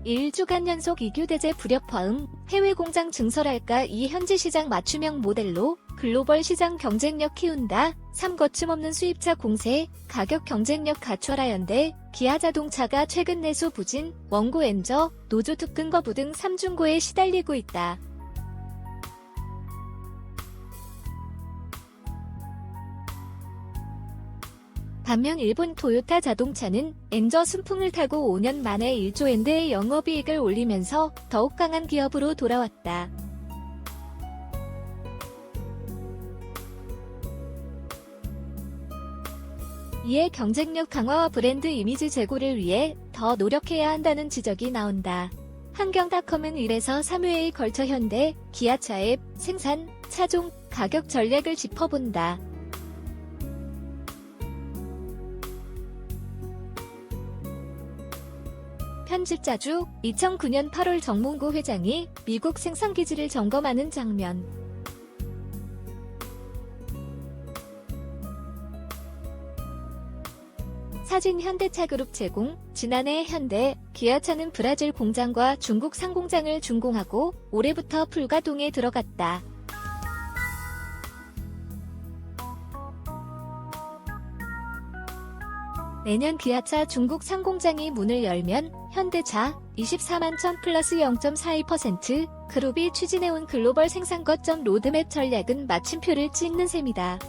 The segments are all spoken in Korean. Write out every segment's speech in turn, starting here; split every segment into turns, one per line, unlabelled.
일주간 연속 이규대제 불협화음, 해외 공장 증설할까 이 현지 시장 맞춤형 모델로 글로벌 시장 경쟁력 키운다. 3. 거침없는 수입차 공세, 가격 경쟁력 갖춰라. 현대, 기아자동차가 최근 내수 부진, 원고 엔저, 노조 특근 거부 등 3중고에 시달리고 있다. 반면 일본 토요타 자동차는 엔저 순풍을 타고 5년 만에 1조 엔대의 영업이익을 올리면서 더욱 강한 기업으로 돌아왔다. 이에 경쟁력 강화와 브랜드 이미지 제고를 위해 더 노력해야 한다는 지적이 나온다. 한경닷컴은 1에서 3회에 걸쳐 현대, 기아차의 생산, 차종, 가격 전략을 짚어본다. 편집자주 2009년 8월 정몽구 회장이 미국 생산기지를 점검하는 장면. 사진 현대차그룹 제공. 지난해 현대, 기아차는 브라질 공장과 중국 상공장을 준공하고 올해부터 불가동에 들어갔다. 내년 기아차 중국 상공장이 문을 열면 현대차 24만 천 플러스 0.42%, 그룹이 추진해온 글로벌 생산 거점 로드맵 전략은 마침표를 찍는 셈이다.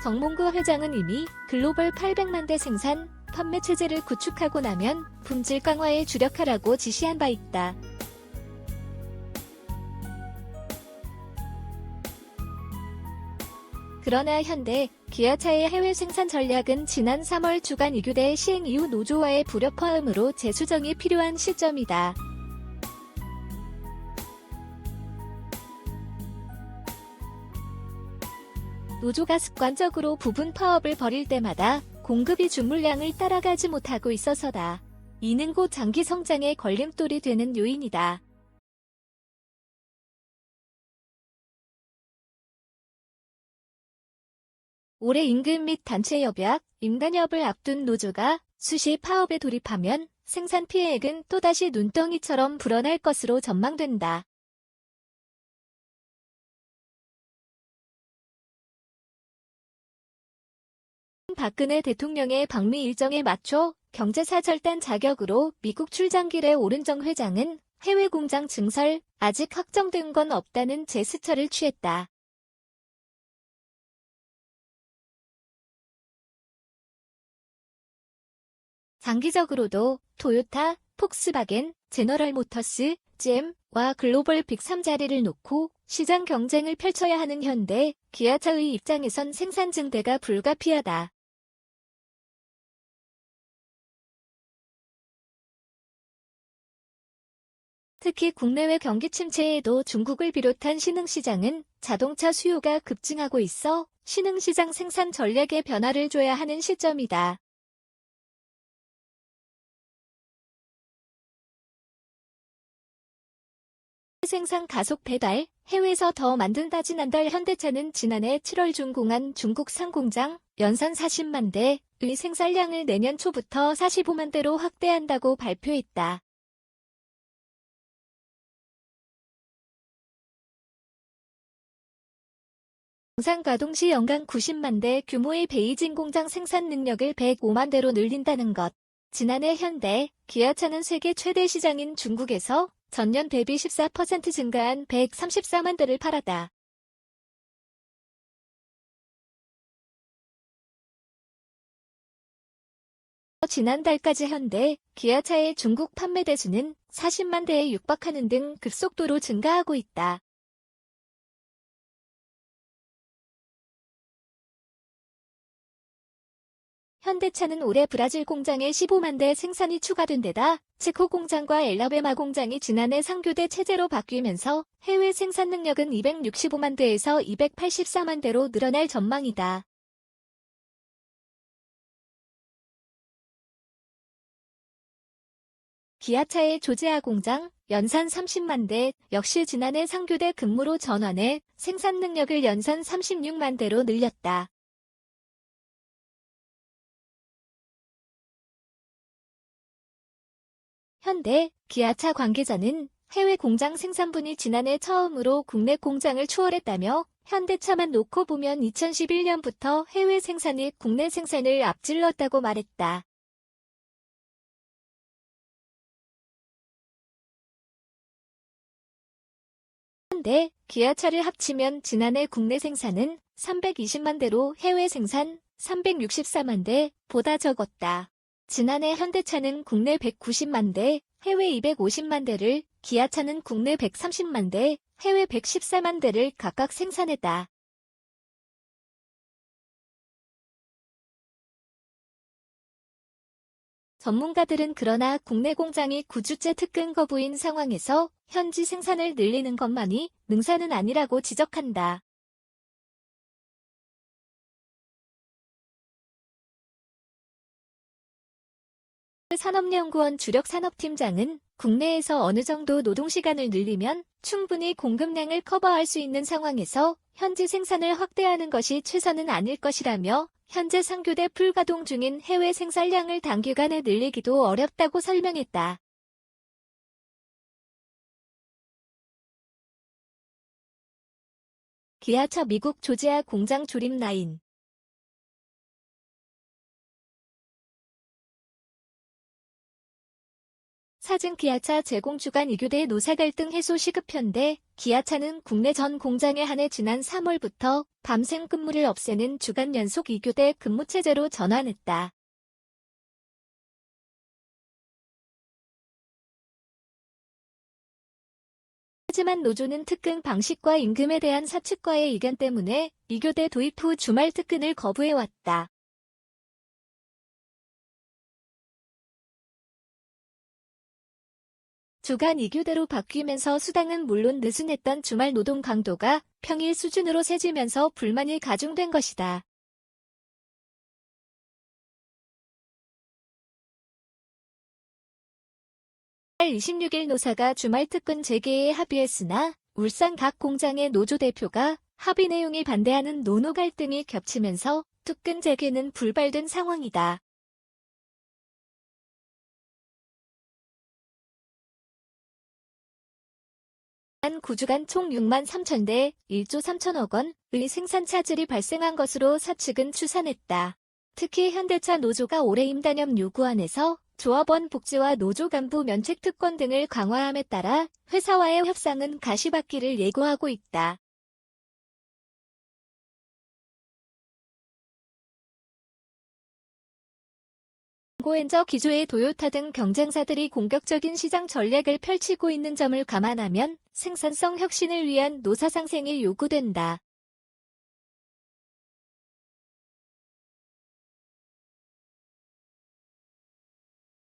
정몽구 회장은 이미 글로벌 800만 대 생산, 판매 체제를 구축하고 나면 품질 강화에 주력하라고 지시한 바 있다. 그러나 현대, 기아차의 해외 생산 전략은 지난 3월 주간 이규대 시행 이후 노조와의 불협화음으로 재수정이 필요한 시점이다. 노조가 습관적으로 부분 파업을 벌일 때마다 공급이 주물량을 따라가지 못하고 있어서다. 이는 곧 장기 성장의 걸림돌이 되는 요인이다. 올해 임금 및 단체 협약, 임단협을 앞둔 노조가 수시 파업에 돌입하면 생산 피해액은 또다시 눈덩이처럼 불어날 것으로 전망된다. 박근혜 대통령의 방미 일정에 맞춰 경제사 절단 자격으로 미국 출장길에 오른 정 회장은 해외 공장 증설, 아직 확정된 건 없다는 제스처를 취했다. 장기적으로도 토요타, 폭스바겐, 제너럴 모터스, GM와 글로벌 빅3 자리를 놓고 시장 경쟁을 펼쳐야 하는 현대, 기아차의 입장에선 생산 증대가 불가피하다. 특히 국내외 경기 침체에도 중국을 비롯한 신흥시장은 자동차 수요가 급증하고 있어 신흥시장 생산 전략에 변화를 줘야 하는 시점이다. 생산 가속 배달, 해외에서 더 만든다. 지난달 현대차는 지난해 7월 준공한 중국 상공장 연산 40만 대의 생산량을 내년 초부터 45만 대로 확대한다고 발표했다. 정상 가동 시 연간 90만 대 규모의 베이징 공장 생산 능력을 105만 대로 늘린다는 것. 지난해 현대, 기아차는 세계 최대 시장인 중국에서 전년 대비 14% 증가한 134만 대를 팔았다. 지난달까지 현대, 기아차의 중국 판매 대수는 40만 대에 육박하는 등 급속도로 증가하고 있다. 현대차는 올해 브라질 공장에 15만 대 생산이 추가된 데다 체코 공장과 엘라베마 공장이 지난해 상교대 체제로 바뀌면서 해외 생산 능력은 265만 대에서 284만 대로 늘어날 전망이다. 기아차의 조제아 공장, 연산 30만 대, 역시 지난해 상교대 근무로 전환해 생산 능력을 연산 36만 대로 늘렸다. 현대, 기아차 관계자는 해외 공장 생산분이 지난해 처음으로 국내 공장을 추월했다며 현대차만 놓고 보면 2011년부터 해외 생산이 국내 생산을 앞질렀다고 말했다. 현대, 기아차를 합치면 지난해 국내 생산은 320만 대로 해외 생산 364만 대보다 적었다. 지난해 현대차는 국내 190만 대, 해외 250만 대를, 기아차는 국내 130만 대, 해외 114만 대를 각각 생산했다. 전문가들은 그러나 국내 공장이 9주째 특근 거부인 상황에서 현지 생산을 늘리는 것만이 능사는 아니라고 지적한다. 산업연구원 주력산업팀장은 국내에서 어느 정도 노동시간을 늘리면 충분히 공급량을 커버할 수 있는 상황에서 현지 생산을 확대하는 것이 최선은 아닐 것이라며 현재 상교대 풀가동 중인 해외 생산량을 단기간에 늘리기도 어렵다고 설명했다. 기아차 미국 조지아 공장 조립 라인. 사진 기아차 제공 주간 2교대 노사 갈등 해소 시급 현대, 기아차는 국내 전 공장에 한해 지난 3월부터 밤샘 근무를 없애는 주간 연속 2교대 근무체제로 전환했다. 하지만 노조는 특근 방식과 임금에 대한 사측과의 이견 때문에 2교대 도입 후 주말 특근을 거부해왔다. 주간 2교대로 바뀌면서 수당은 물론 느슨했던 주말 노동 강도가 평일 수준으로 세지면서 불만이 가중된 것이다. 달 26일 노사가 주말 특근 재개에 합의했으나 울산 각 공장의 노조 대표가 합의 내용에 반대하는 노노 갈등이 겹치면서 특근 재개는 불발된 상황이다. 한 9주간 총 6만 3천 대, 1조 3천억 원의 생산 차질이 발생한 것으로 사측은 추산했다. 특히 현대차 노조가 올해 임단협 요구안에서 조합원 복지와 노조 간부 면책 특권 등을 강화함에 따라 회사와의 협상은 가시밭길을 예고하고 있다. 고엔저 기조의 도요타 등 경쟁사들이 공격적인 시장 전략을 펼치고 있는 점을 감안하면 생산성 혁신을 위한 노사 상생이 요구된다.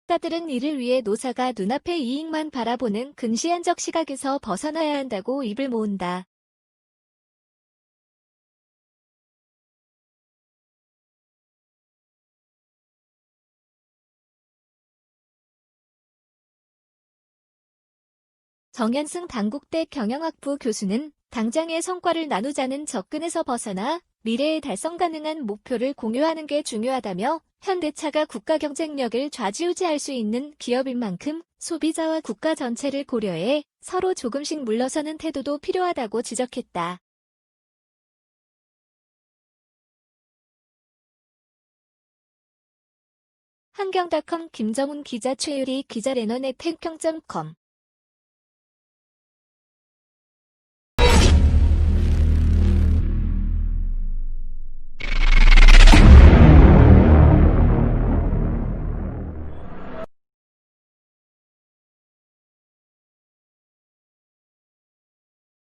사들은 이를 위해 노사가 눈앞의 이익만 바라보는 근시안적 시각에서 벗어나야 한다고 입을 모은다. 정현승 당국대 경영학부 교수는 당장의 성과를 나누자는 접근에서 벗어나 미래에 달성 가능한 목표를 공유하는 게 중요하다며 현대차가 국가 경쟁력을 좌지우지할 수 있는 기업인 만큼 소비자와 국가 전체를 고려해 서로 조금씩 물러서는 태도도 필요하다고 지적했다. 한경닷컴 김정훈 기자 최유리 기자 래넌의 탱평.com